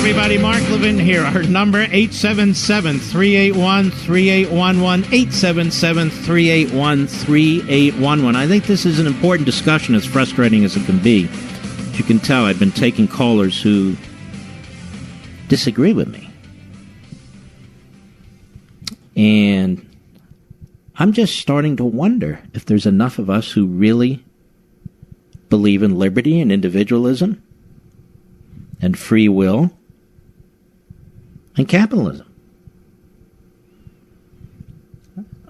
everybody. Mark Levin here. Our number, 877-381-3811, 877-381-3811. I think this is an important discussion, as frustrating as it can be. As you can tell, I've been taking callers who disagree with me. And I'm just starting to wonder if there's enough of us who really believe in liberty and individualism and free will and capitalism.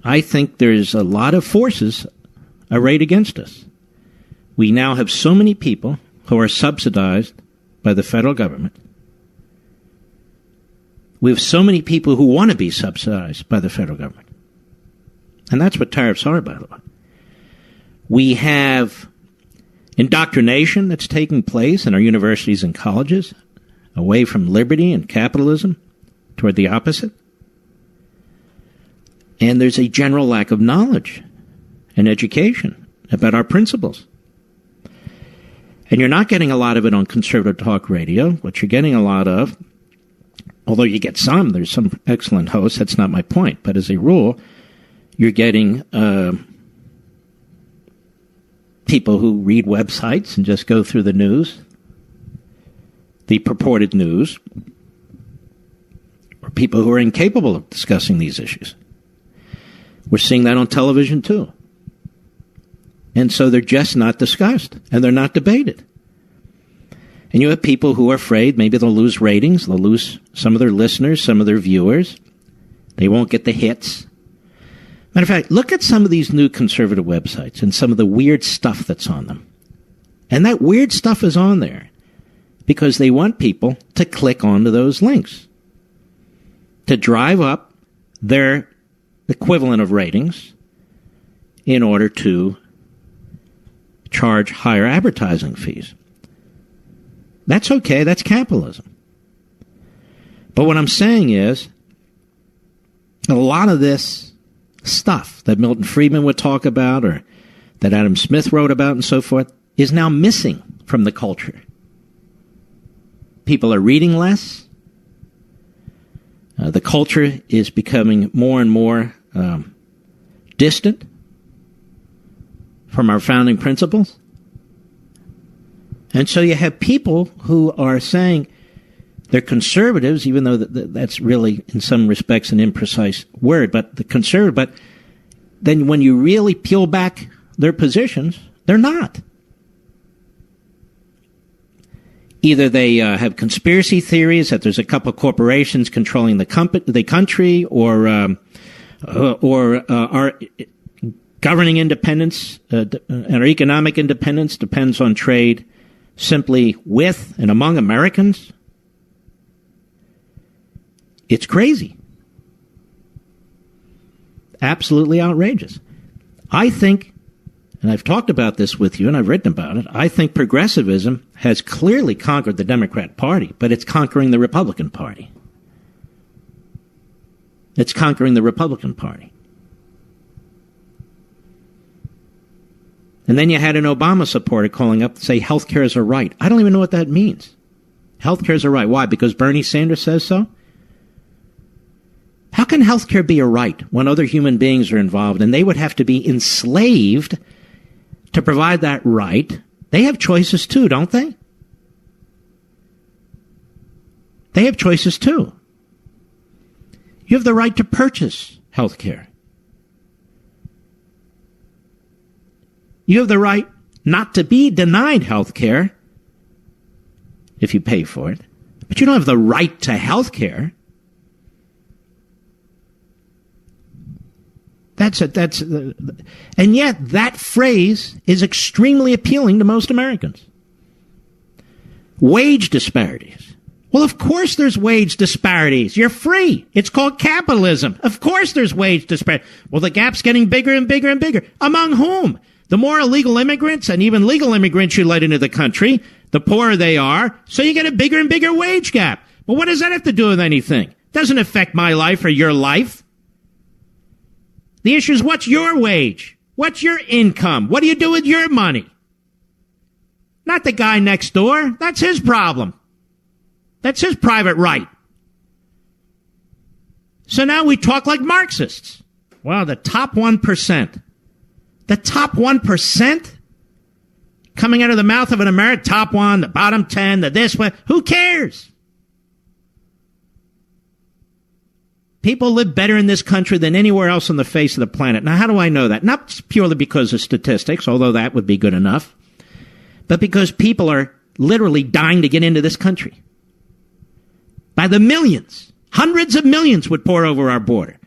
I think there's a lot of forces arrayed against us. We now have so many people who are subsidized by the federal government. We have so many people who want to be subsidized by the federal government. And that's what tariffs are, by the way. We have indoctrination that's taking place in our universities and colleges away from liberty and capitalism toward the opposite. And there's a general lack of knowledge and education about our principles. And you're not getting a lot of it on conservative talk radio. What you're getting a lot of, although you get some, there's some excellent hosts, that's not my point. But as a rule, you're getting people who read websites and just go through the news, the purported news, or people who are incapable of discussing these issues. We're seeing that on television, too. And so they're just not discussed, and they're not debated. And you have people who are afraid maybe they'll lose ratings, they'll lose some of their listeners, some of their viewers. They won't get the hits. Matter of fact, look at some of these new conservative websites and some of the weird stuff that's on them. And that weird stuff is on there because they want people to click onto those links, to drive up their equivalent of ratings in order to charge higher advertising fees. That's okay. That's capitalism. But what I'm saying is a lot of this stuff that Milton Friedman would talk about or that Adam Smith wrote about and so forth is now missing from the culture. People are reading less. The culture is becoming more and more distant from our founding principles. And so you have people who are saying they're conservatives, even though that's really, in some respects, an imprecise word, but the conservative. But then when you really peel back their positions, they're not. Either they have conspiracy theories that there's a couple of corporations controlling the country, or our governing independence and our economic independence depends on trade simply with and among Americans. It's crazy. Absolutely outrageous. I think, and I've talked about this with you and I've written about it, I think progressivism has clearly conquered the Democrat Party, but it's conquering the Republican Party. It's conquering the Republican Party. And then you had an Obama supporter calling up to say health care is a right. I don't even know what that means. Health care is a right. Why? Because Bernie Sanders says so? How can health care be a right when other human beings are involved and they would have to be enslaved to provide that right? They have choices too, don't they? They have choices too. You have the right to purchase health care. You have the right not to be denied health care if you pay for it. But you don't have the right to health care. And yet that phrase is extremely appealing to most Americans. Wage disparities. Well, of course there's wage disparities. You're free. It's called capitalism. Of course there's wage disparity. Well, the gap's getting bigger and bigger and bigger. Among whom? The more illegal immigrants and even legal immigrants you let into the country, the poorer they are, so you get a bigger and bigger wage gap. But what does that have to do with anything? It doesn't affect my life or your life. The issue is, what's your wage? What's your income? What do you do with your money? Not the guy next door. That's his problem. That's his private right. So now we talk like Marxists. Well, the top 1%. The top 1%? Coming out of the mouth of an American, top 1, the bottom 10, the this one. Who cares? People live better in this country than anywhere else on the face of the planet. Now, how do I know that? Not purely because of statistics, although that would be good enough, but because people are literally dying to get into this country. By the millions. Hundreds of millions would pour over our border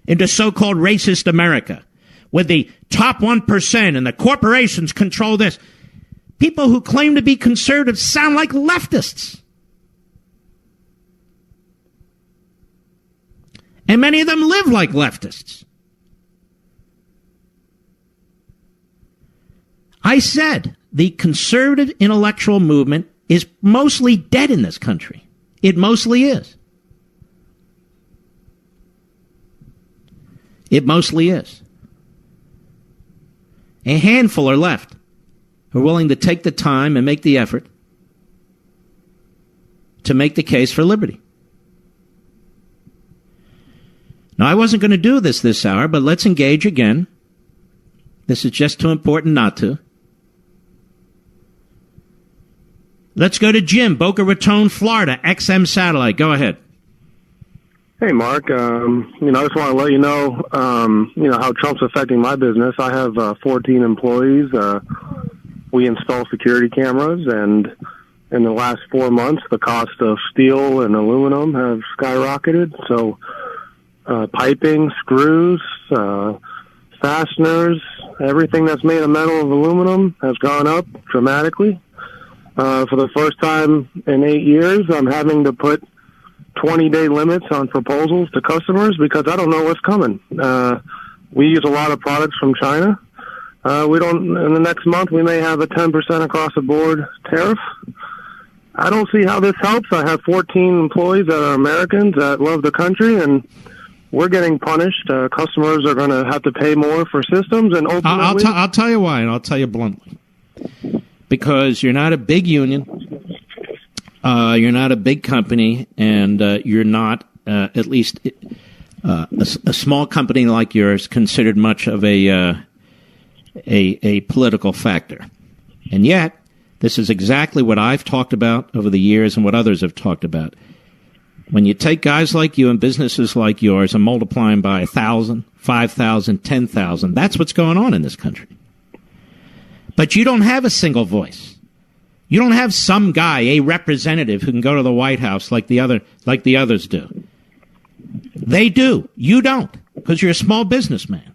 into so-called racist America, with the top 1% and the corporations control this. People who claim to be conservatives sound like leftists. And many of them live like leftists. I said the conservative intellectual movement is mostly dead in this country. It mostly is. It mostly is. A handful are left who are willing to take the time and make the effort to make the case for liberty. Now, I wasn't going to do this hour, but let's engage again. This is just too important not to. Let's go to Jim, Boca Raton, Florida, XM Satellite. Go ahead. Hey, Mark. I just want to let you know, how Trump's affecting my business. I have 14 employees. We install security cameras, and in the last 4 months, the cost of steel and aluminum have skyrocketed. So piping, screws, fasteners, everything that's made of metal and aluminum has gone up dramatically. For the first time in 8 years, I'm having to put 20-day limits on proposals to customers because I don't know what's coming. We use a lot of products from China. In the next month, we may have a 10% across the board tariff. I don't see how this helps. I have 14 employees that are Americans that love the country, and we're getting punished. Customers are going to have to pay more for systems, and ultimately... I'll tell you why, and I'll tell you bluntly. Because you're not a big union, you're not a big company, and you're not, at least a small company like yours, considered much of a political factor. And yet, this is exactly what I've talked about over the years and what others have talked about. When you take guys like you and businesses like yours and multiply them by 1,000, 5,000, 10,000, that's what's going on in this country. But you don't have a single voice. You don't have some guy, a representative, who can go to the White House like the others do. They do. You don't, because you're a small businessman.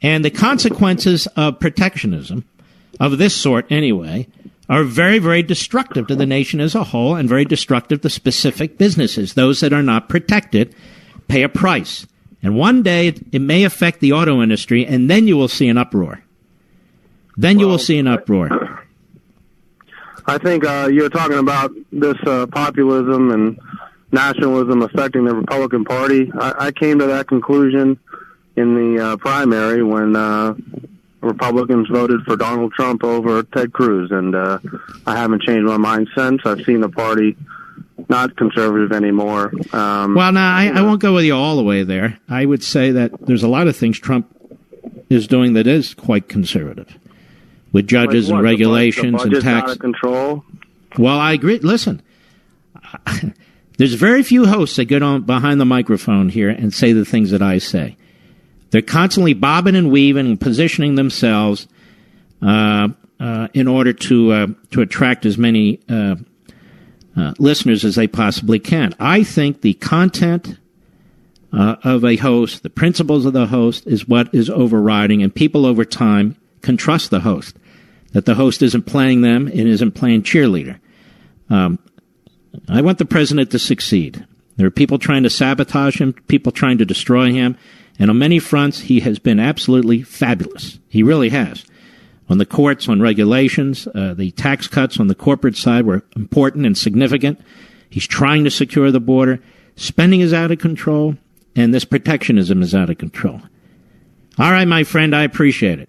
And the consequences of protectionism, of this sort anyway, are very, very destructive to the nation as a whole and very destructive to specific businesses. Those that are not protected pay a price. And one day it may affect the auto industry, and then you will see an uproar. You will see an uproar. I think you're talking about this populism and nationalism affecting the Republican Party. I came to that conclusion in the primary when Republicans voted for Donald Trump over Ted Cruz, and I haven't changed my mind since. I've seen the party not conservative anymore. Well, now, I won't go with you all the way there. I would say that there's a lot of things Trump is doing that is quite conservative, with judges and regulations and tax. Out of control. Well, I agree. Listen, there's very few hosts that get on behind the microphone here and say the things that I say. They're constantly bobbing and weaving and positioning themselves in order to attract as many listeners as they possibly can. I think the content of a host, the principles of the host, is what is overriding, and people over time can trust the host, that the host isn't playing them and isn't playing cheerleader. I want the president to succeed. There are people trying to sabotage him, people trying to destroy him, and on many fronts, he has been absolutely fabulous. He really has. On the courts, on regulations, the tax cuts on the corporate side were important and significant. He's trying to secure the border. Spending is out of control, and this protectionism is out of control. All right, my friend, I appreciate it.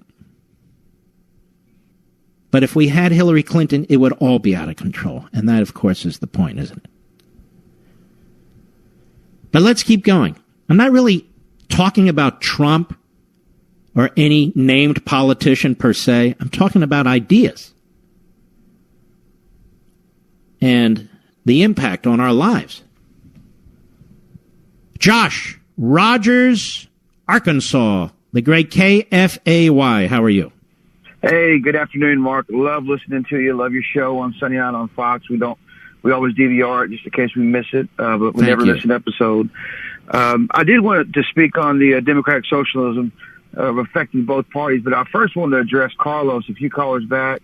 But if we had Hillary Clinton, it would all be out of control. And that, of course, is the point, isn't it? But let's keep going. I'm not really talking about Trump or any named politician per se. I'm talking about ideas and the impact on our lives. Josh, Rogers, Arkansas, the great KFAY. How are you? Hey, good afternoon, Mark. Love listening to you. Love your show on Sunday night on Fox. We always DVR it just in case we miss it, but we never miss an episode. I did want to speak on the democratic socialism affecting both parties, but I first wanted to address Carlos a few callers back.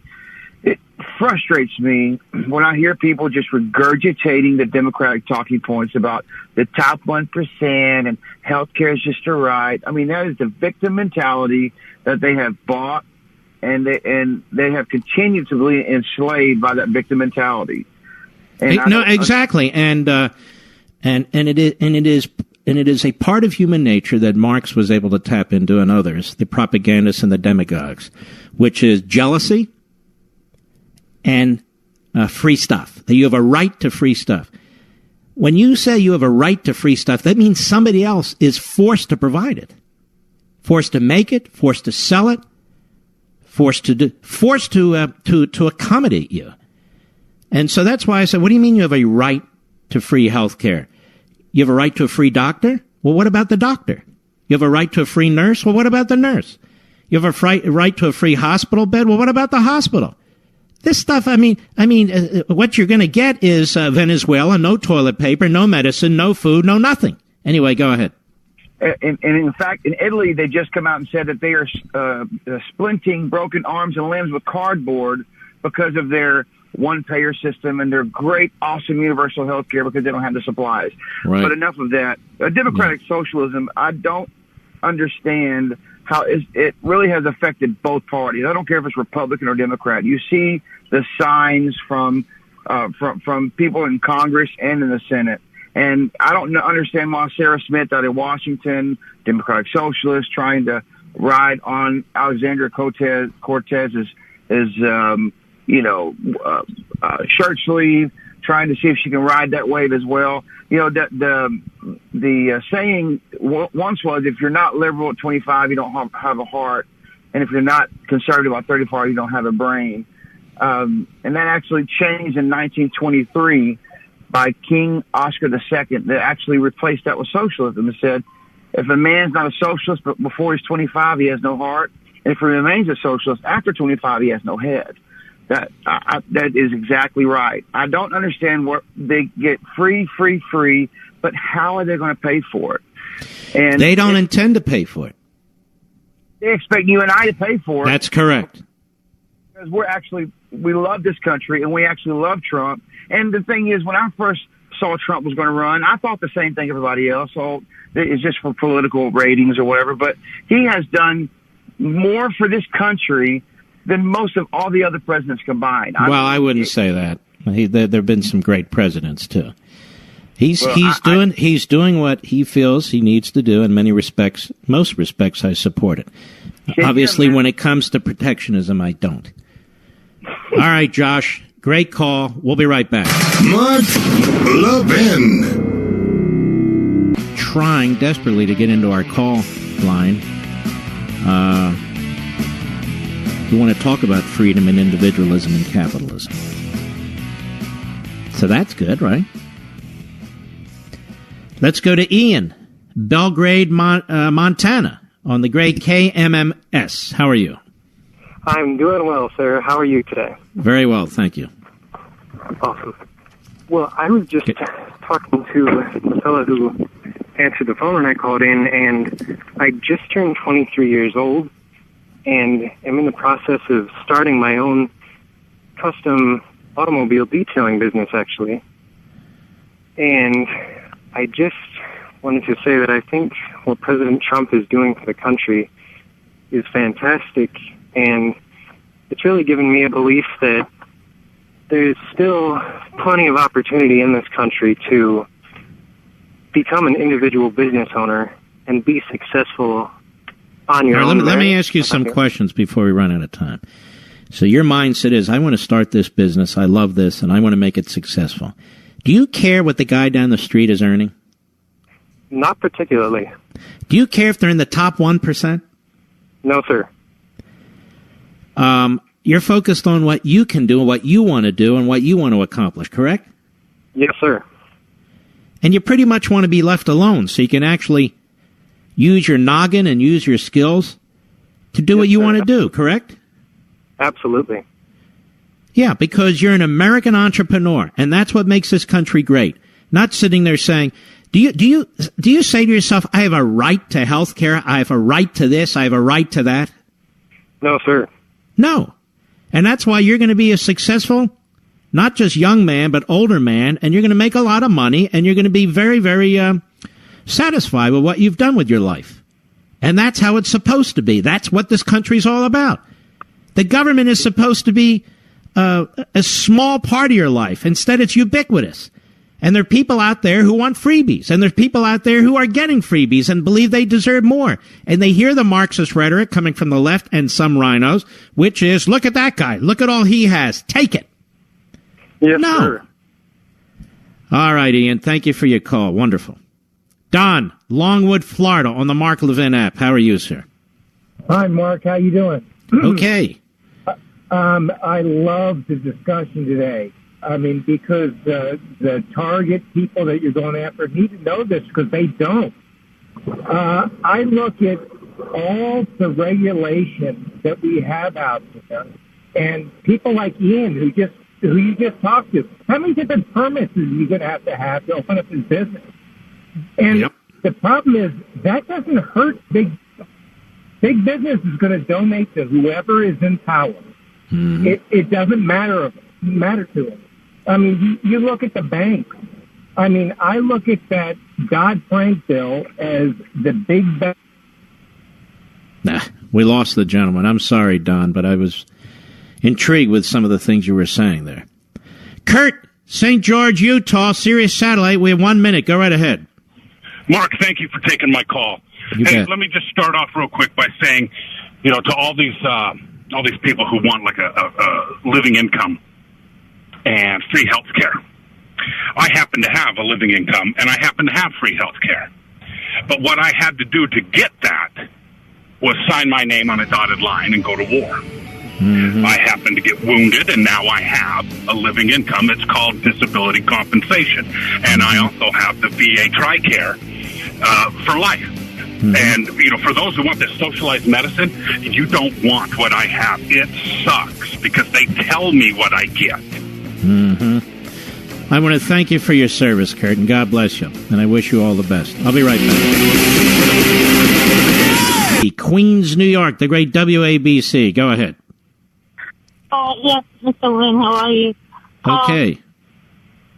It frustrates me when I hear people just regurgitating the Democratic talking points about the top 1% and healthcare is just a right. I mean, that is the victim mentality that they have bought, and they have continued to be enslaved by that victim mentality. No, exactly, and it is a part of human nature that Marx was able to tap into, and others, the propagandists and the demagogues, which is jealousy and free stuff. That you have a right to free stuff. When you say you have a right to free stuff, that means somebody else is forced to provide it, forced to make it, forced to sell it, forced to accommodate you. And so that's why I said, what do you mean you have a right to free health care? You have a right to a free doctor? Well, what about the doctor? You have a right to a free nurse? Well, what about the nurse? You have a right to a free hospital bed? Well, what about the hospital? This stuff, what you're going to get is Venezuela, no toilet paper, no medicine, no food, no nothing. Anyway, go ahead. And in fact, in Italy, they just come out and said that they are splinting broken arms and limbs with cardboard because of their one-payer system and their great, awesome universal health care because they don't have the supplies. Right. But enough of that. Democratic socialism, I don't understand how it really has affected both parties. I don't care if it's Republican or Democrat. You see the signs from people in Congress and in the Senate. And I don't understand why Sarah Smith out of Washington, Democratic Socialist, trying to ride on Alexandria Cortez's shirt sleeve, trying to see if she can ride that wave as well. You know, the saying once was, if you're not liberal at 25, you don't have a heart. And if you're not conservative at 35, you don't have a brain. And that actually changed in 1923 by King Oscar II that actually replaced that with socialism and said, if a man's not a socialist but before he's 25, he has no heart. And if he remains a socialist after 25, he has no head. That is exactly right. I don't understand what they get free, but how are they going to pay for it? And they don't intend to pay for it. They expect you and I to pay for it. That's correct. Because we love this country and we actually love Trump. And the thing is, when I first saw Trump was going to run, I thought the same thing everybody else. So it's just for political ratings or whatever. But he has done more for this country than most of all the other presidents combined. I wouldn't say that. There have been some great presidents too. He's doing what he feels he needs to do. In most respects, I support it. Obviously, when it comes to protectionism, I don't. All right, Josh, great call. We'll be right back. Mark Levin. Trying desperately to get into our call line. We want to talk about freedom and individualism and capitalism. So that's good, right? Let's go to Ian, Belgrade, Montana, on the great KMMS. How are you? I'm doing well, sir. How are you today? Very well, thank you. Awesome. Well, I was just talking to a fellow who answered the phone when I called in, and I just turned 23 years old, and am in the process of starting my own custom automobile detailing business, actually. And I just wanted to say that I think what President Trump is doing for the country is fantastic, and it's really given me a belief that there's still plenty of opportunity in this country to become an individual business owner and be successful on your own. Let me ask you some questions before we run out of time. So your mindset is, I want to start this business, I love this, and I want to make it successful. Do you care what the guy down the street is earning? Not particularly. Do you care if they're in the top 1%? No, sir. You're focused on what you can do and what you want to do and what you want to accomplish, correct? Yes, sir. And you pretty much want to be left alone so you can actually use your noggin and use your skills to do what you want to do, correct? Absolutely. Yeah, because you're an American entrepreneur, and that's what makes this country great. Not sitting there saying, do you say to yourself, I have a right to health care, I have a right to this, I have a right to that? No, sir. No. And that's why you're going to be a successful, not just young man, but older man, and you're going to make a lot of money, and you're going to be very, very satisfied with what you've done with your life. And that's how it's supposed to be. That's what this country's all about. The government is supposed to be a small part of your life. Instead, it's ubiquitous. And there are people out there who want freebies. And there's people out there who are getting freebies and believe they deserve more. And they hear the Marxist rhetoric coming from the left and some rhinos, which is, look at that guy. Look at all he has. Take it. Yes, no. sir. All right, Ian. Thank you for your call. Wonderful. Don, Longwood, Florida, on the Mark Levin app. How are you, sir? Hi, Mark. How you doing? Okay. I love the discussion today. I mean, because the target people that you're going after need to know this because they don't. I look at all the regulation that we have out there, and people like Ian, who you just talked to. How many different permits is he going to have to open up his business? And the problem is that doesn't hurt big business is going to donate to whoever is in power. Mm-hmm. It doesn't matter to them. I mean, you look at the banks. I mean, I look at that Dodd-Frank bill as the big bad. Nah, we lost the gentleman. I'm sorry, Don, but I was intrigued with some of the things you were saying there. Kurt, St. George, Utah, Sirius Satellite. We have 1 minute. Go right ahead. Mark, thank you for taking my call. Let me just start off real quick by saying, to all these people who want like a living income and free health care. I happen to have a living income, and I happen to have free health care. But what I had to do to get that was sign my name on a dotted line and go to war. Mm-hmm. I happened to get wounded, and now I have a living income. It's called disability compensation. And I also have the VA TRICARE for life. Mm-hmm. And, for those who want this socialized medicine, you don't want what I have. It sucks because they tell me what I get. Mm-hmm. I want to thank you for your service, Kurt, and God bless you. And I wish you all the best. I'll be right back. Queens, New York, the great WABC. Go ahead. Yes, Mr. Lynn, how are you? Okay.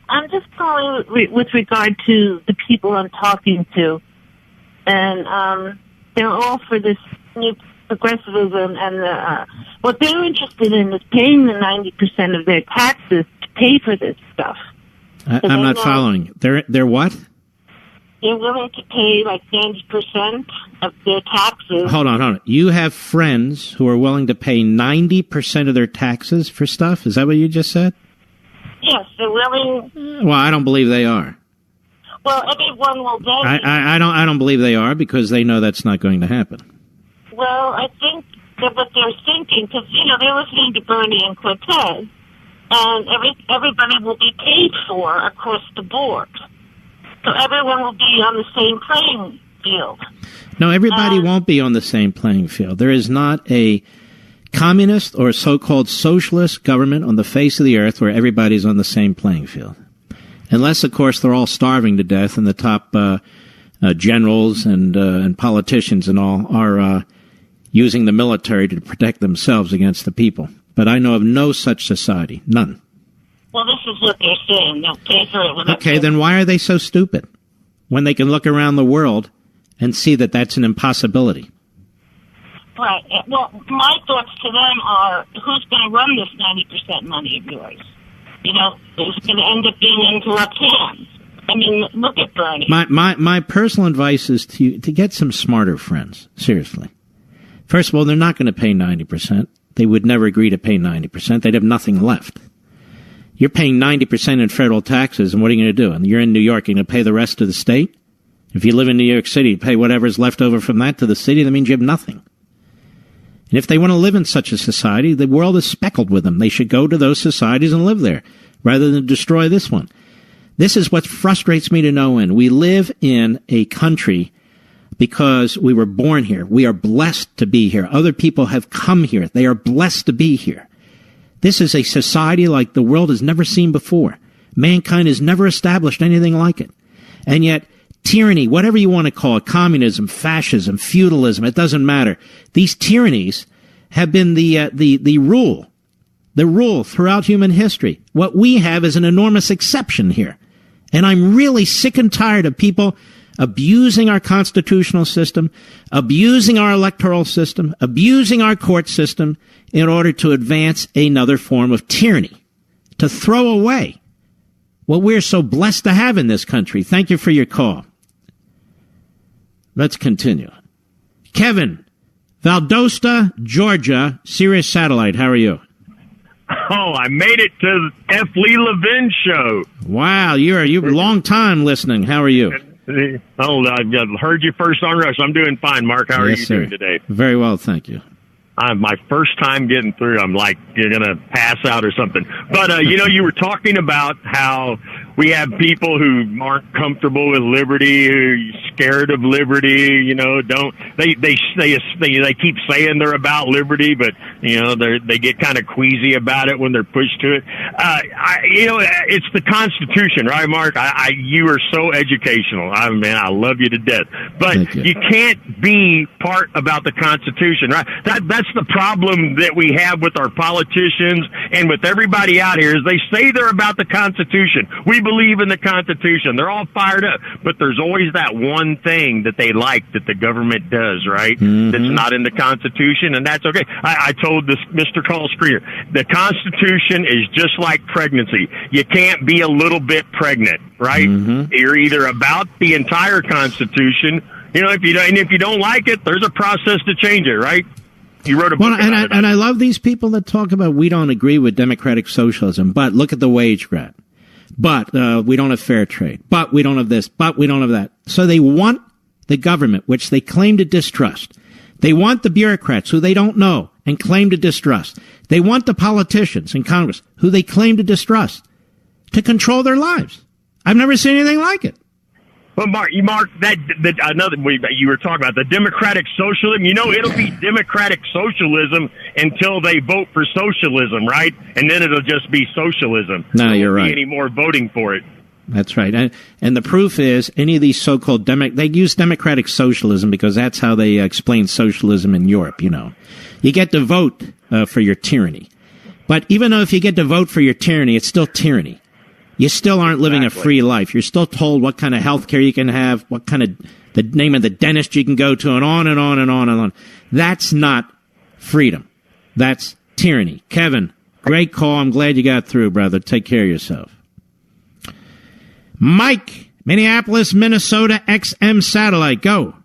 I'm just calling with regard to the people I'm talking to. And they're all for this new progressivism, and what they're interested in is paying the 90% of their taxes to pay for this stuff. I'm not following. They're what? They're willing to pay like 90% of their taxes. Hold on. You have friends who are willing to pay 90% of their taxes for stuff? Is that what you just said? Yes, they're willing. Well, I don't believe they are. Well, everyone will go. I don't believe they are because they know that's not going to happen. Well, I think that what they're thinking, because, they're listening to Bernie and Cortez, and everybody will be paid for across the board. So everyone will be on the same playing field. No, everybody won't be on the same playing field. There is not a communist or so-called socialist government on the face of the earth where everybody's on the same playing field. Unless, of course, they're all starving to death and the top generals and politicians and all are using the military to protect themselves against the people. But I know of no such society. None. Well, this is what they're saying. They'll pay for it. Okay, then why are they so stupid when they can look around the world and see that that's an impossibility? Right. Well, my thoughts to them are, who's going to run this 90% money of yours? It's going to end up being in corrupt hands. I mean, look at Bernie. My personal advice is to get some smarter friends. Seriously. First of all, they're not going to pay 90%. they would never agree to pay 90%. They'd have nothing left. You're paying 90% in federal taxes, and what are you going to do? And you're in New York, you're going to pay the rest to the state? If you live in New York City, you pay whatever's left over from that to the city, that means you have nothing. And if they want to live in such a society, the world is speckled with them. They should go to those societies and live there, rather than destroy this one. This is what frustrates me to no end. We live in a country because we were born here. We are blessed to be here. Other people have come here. They are blessed to be here. This is a society like the world has never seen before. Mankind has never established anything like it. And yet, tyranny, whatever you want to call it, communism, fascism, feudalism, it doesn't matter. These tyrannies have been the rule throughout human history. What we have is an enormous exception here. And I'm really sick and tired of people abusing our constitutional system, abusing our electoral system, abusing our court system in order to advance another form of tyranny, to throw away what we're so blessed to have in this country. Thank you for your call. Let's continue. Kevin, Valdosta, Georgia, Sirius Satellite. How are you? Oh, I made it to the F. Lee Levin show. Wow, you're a long time listening. How are you? Oh, I heard you first on Rush. I'm doing fine, Mark. How are you doing today? Very well, thank you. My first time getting through. I'm like, you're going to pass out or something. But, you were talking about how we have people who aren't comfortable with liberty, who are scared of liberty, they keep saying they're about liberty, but, they get kind of queasy about it when they're pushed to it. It's the Constitution, right, Mark? You are so educational. I love you to death. But you can't be part about the Constitution, right? That's the problem that we have with our politicians and with everybody out here is they say they're about the Constitution. We believe in the Constitution. They're all fired up, but there's always that one thing that they like that the government does, right? Mm-hmm. That's not in the Constitution, and that's okay. I told this Mr. Call screener, the Constitution is just like pregnancy. You can't be a little bit pregnant, right? Mm-hmm. You're either about the entire Constitution, if you don't like it, there's a process to change it, right? You wrote a book and I love these people that talk about we don't agree with democratic socialism, but look at the wage grab. But we don't have fair trade. But we don't have this. But we don't have that. So they want the government, which they claim to distrust. They want the bureaucrats, who they don't know and claim to distrust. They want the politicians in Congress, who they claim to distrust, to control their lives. I've never seen anything like it. Well, Mark, you were talking about the democratic socialism. It'll be democratic socialism until they vote for socialism, right? And then it'll just be socialism. No, you're right. Any more voting for it? That's right. And the proof is any of these so-called they use democratic socialism because that's how they explain socialism in Europe. You get to vote for your tyranny, but even though if you get to vote for your tyranny, it's still tyranny. You still aren't living a free life. You're still told what kind of health care you can have, what kind of the name of the dentist you can go to, and on and on and on and on. That's not freedom. That's tyranny. Kevin, great call. I'm glad you got through, brother. Take care of yourself. Mike, Minneapolis, Minnesota, XM Satellite. Go.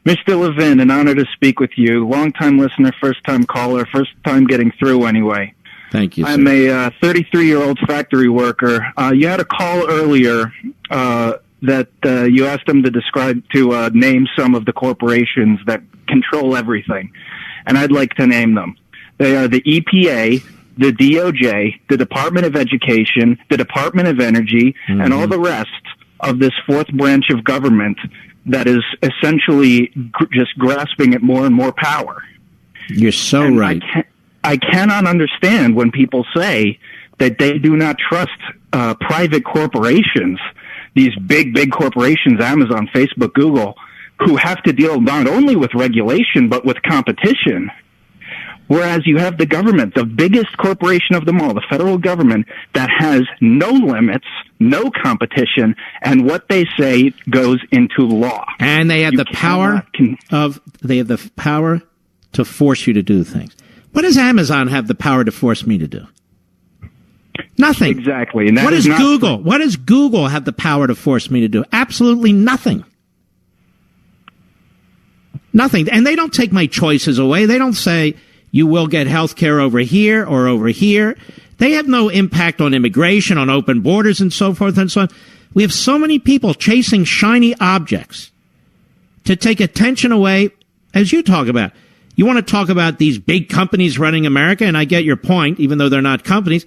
Mr. Levin, an honor to speak with you. Long-time listener, first-time caller, first time getting through anyway. Thank you, sir. I'm a 33-year-old factory worker. You had a call earlier that you asked them to name some of the corporations that control everything, and I'd like to name them. They are the EPA, the DOJ, the Department of Education, the Department of Energy, and all the rest of this fourth branch of government that is essentially just grasping at more and more power. You're so right. I cannot understand when people say that they do not trust private corporations, these big corporations, Amazon, Facebook, Google, who have to deal not only with regulation but with competition. Whereas you have the government, the biggest corporation of them all, the federal government, that has no limits, no competition, and what they say goes into law. And they have the power to force you to do things. What does Amazon have the power to force me to do? Nothing. Exactly. And what does Google? What does Google have the power to force me to do? Absolutely nothing. Nothing. And they don't take my choices away. They don't say, You will get health care over here or over here. They have no impact on immigration, on open borders, and so forth and so on. We have so many people chasing shiny objects to take attention away, as you talk about. You want to talk about these big companies running America, and I get your point, even though they're not companies.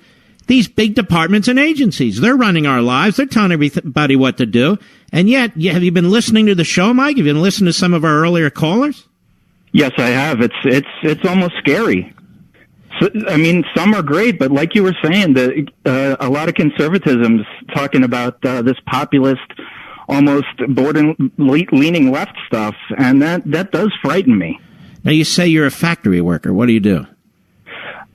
These big departments and agencies, they're running our lives. They're telling everybody what to do. And yet, have you been listening to the show, Mike? Have you been listening to some of our earlier callers? Yes, I have. It's almost scary. So, I mean, some are great, but like you were saying, a lot of conservatism's talking about this populist, almost border-leaning left stuff, and that does frighten me. Now, you say you're a factory worker. What do you do?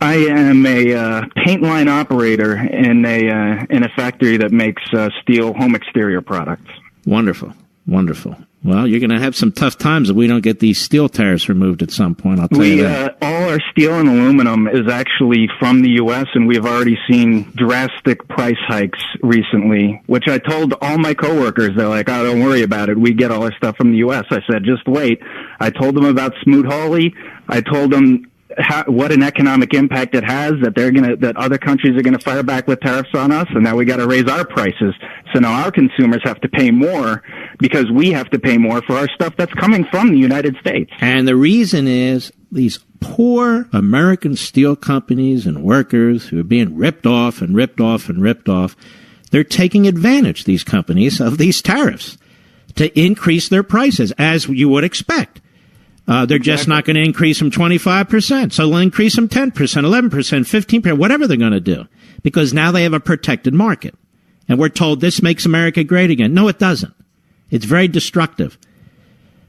I am a paint line operator in a factory that makes steel home exterior products. Wonderful, wonderful. Well, you're going to have some tough times if we don't get these steel tariffs removed at some point, I'll tell you that. All our steel and aluminum is actually from the U.S., and we've already seen drastic price hikes recently, which I told all my coworkers. They're like, oh, don't worry about it. We get all our stuff from the U.S. I said, just wait. I told them about Smoot-Hawley. I told them what an economic impact it has, that other countries are going to fire back with tariffs on us, and now we got to raise our prices. So now our consumers have to pay more because we have to pay more for our stuff that's coming from the United States. And the reason is these poor American steel companies and workers who are being ripped off and ripped off and ripped off, they're taking advantage, these companies, of these tariffs to increase their prices, as you would expect. They're just not going to increase them 25%. So they'll increase them 10%, 11%, 15%, whatever they're going to do, because now they have a protected market. And we're told this makes America great again. No, it doesn't. It's very destructive.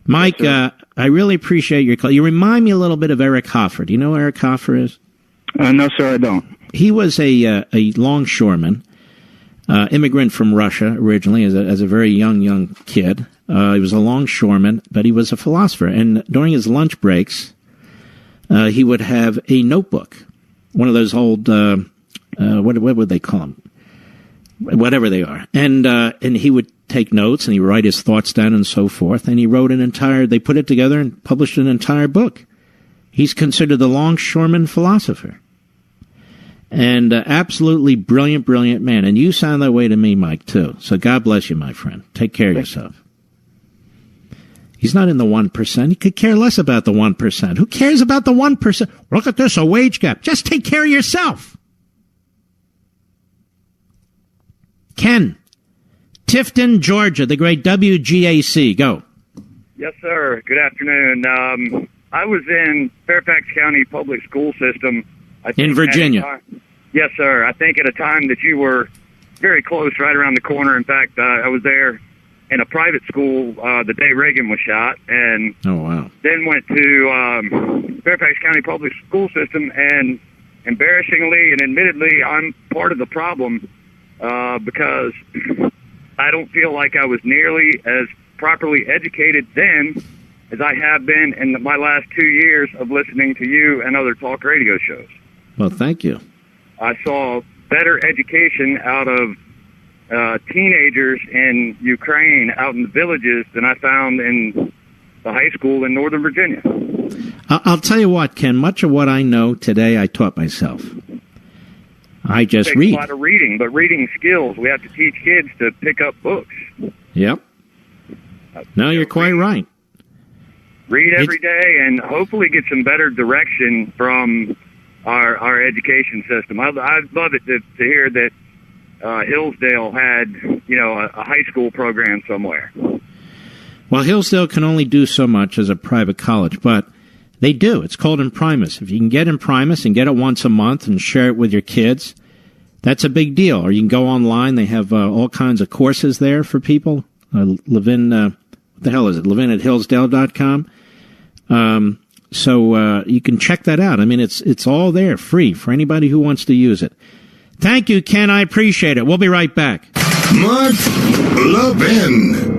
Mike, I really appreciate your call. You remind me a little bit of Eric Hoffer. Do you know who Eric Hoffer is? No, sir, I don't. He was a longshoreman, immigrant from Russia originally as a very young kid. He was a longshoreman, but he was a philosopher. And during his lunch breaks, he would have a notebook, one of those old, what would they call them? Whatever they are. And he would take notes and he'd write his thoughts down and so forth. And he wrote they put it together and published an entire book. He's considered the longshoreman philosopher. And absolutely brilliant man. And you sound that way to me, Mike, too. So God bless you, my friend. Take care of yourself. He's not in the 1%. He could care less about the 1%. Who cares about the 1%? Look at this, a wage gap. Just take care of yourself. Ken, Tifton, Georgia, the great WGAC. Go. Yes, sir. Good afternoon. I was in Fairfax County Public School System. In Virginia. Yes, sir. I think at a time that you were very close, right around the corner. In fact, I was there in a private school the day Reagan was shot, and then went to Fairfax County Public School System, and embarrassingly and admittedly, I'm part of the problem because I don't feel like I was nearly as properly educated then as I have been in my last 2 years of listening to you and other talk radio shows. Well, thank you. I saw better education out of teenagers in Ukraine out in the villages than I found in the high school in Northern Virginia. I'll tell you what, Ken, much of what I know today I taught myself. I just read. A lot of reading, but reading skills. We have to teach kids to pick up books. Yep. No, you're quite right. Read every day and hopefully get some better direction from our education system. I'd love it to hear that Hillsdale had, a high school program somewhere. Well, Hillsdale can only do so much as a private college, but they do. It's called Imprimis. If you can get Imprimis and get it once a month and share it with your kids, that's a big deal. Or you can go online. They have all kinds of courses there for people. Levin, what the hell is it? Levin at Hillsdale.com. So you can check that out. I mean, it's all there, free for anybody who wants to use it. Thank you, Ken. I appreciate it. We'll be right back. Mark Levin.